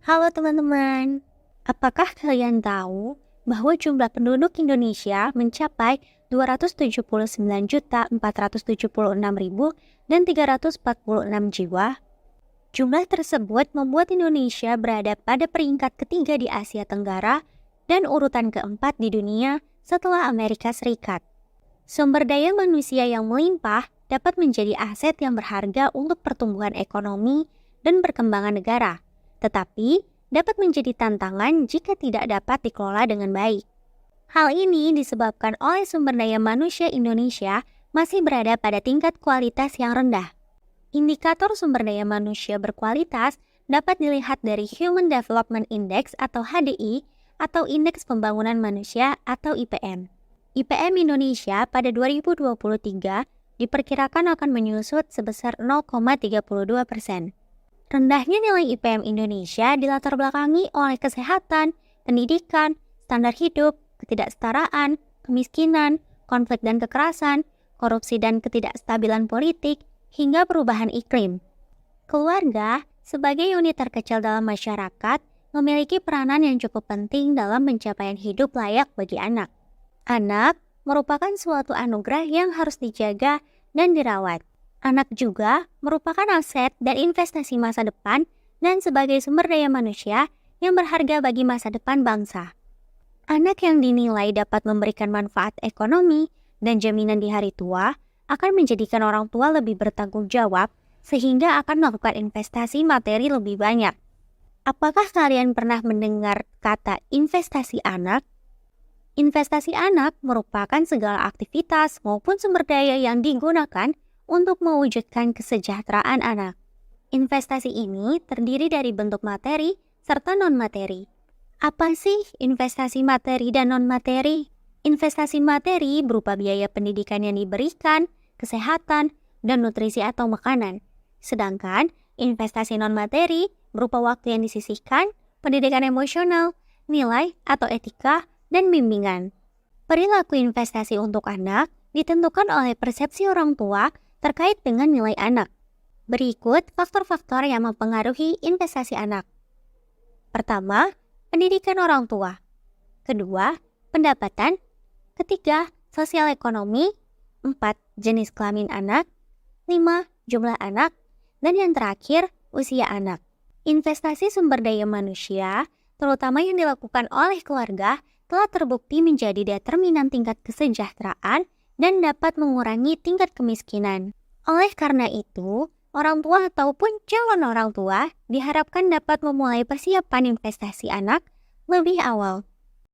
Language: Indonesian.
Halo teman-teman, apakah kalian tahu bahwa jumlah penduduk Indonesia mencapai 279.476.346 jiwa? Jumlah tersebut membuat Indonesia berada pada peringkat ketiga di Asia Tenggara dan urutan keempat di dunia setelah Amerika Serikat. Sumber daya manusia yang melimpah dapat menjadi aset yang berharga untuk pertumbuhan ekonomi dan perkembangan negara, tetapi dapat menjadi tantangan jika tidak dapat dikelola dengan baik. Hal ini disebabkan oleh sumber daya manusia Indonesia masih berada pada tingkat kualitas yang rendah. Indikator sumber daya manusia berkualitas dapat dilihat dari Human Development Index atau HDI atau Indeks Pembangunan Manusia atau IPM. IPM Indonesia pada 2023 diperkirakan akan menyusut sebesar 0,32%. Rendahnya nilai IPM Indonesia dilatar belakangi oleh kesehatan, pendidikan, standar hidup, ketidaksetaraan, kemiskinan, konflik dan kekerasan, korupsi dan ketidakstabilan politik, hingga perubahan iklim. Keluarga, sebagai unit terkecil dalam masyarakat, memiliki peranan yang cukup penting dalam pencapaian hidup layak bagi anak. Anak merupakan suatu anugerah yang harus dijaga dan dirawat. Anak juga merupakan aset dan investasi masa depan dan sebagai sumber daya manusia yang berharga bagi masa depan bangsa. Anak yang dinilai dapat memberikan manfaat ekonomi dan jaminan di hari tua akan menjadikan orang tua lebih bertanggung jawab sehingga akan melakukan investasi materi lebih banyak. Apakah kalian pernah mendengar kata investasi anak? Investasi anak merupakan segala aktivitas maupun sumber daya yang digunakan untuk mewujudkan kesejahteraan anak. Investasi ini terdiri dari bentuk materi serta non-materi. Apa sih investasi materi dan non-materi? Investasi materi berupa biaya pendidikan yang diberikan, kesehatan, dan nutrisi atau makanan. Sedangkan investasi non-materi berupa waktu yang disisihkan, pendidikan emosional, nilai atau etika, dan bimbingan. Perilaku investasi untuk anak ditentukan oleh persepsi orang tua terkait dengan nilai anak. Berikut faktor-faktor yang mempengaruhi investasi anak. Pertama, pendidikan orang tua. Kedua, pendapatan. Ketiga, sosial ekonomi. 4, jenis kelamin anak. 5, jumlah anak. Dan yang terakhir, usia anak. Investasi sumber daya manusia, terutama yang dilakukan oleh keluarga, telah terbukti menjadi determinan tingkat kesejahteraan dan dapat mengurangi tingkat kemiskinan. Oleh karena itu, orang tua ataupun calon orang tua diharapkan dapat memulai persiapan investasi anak lebih awal.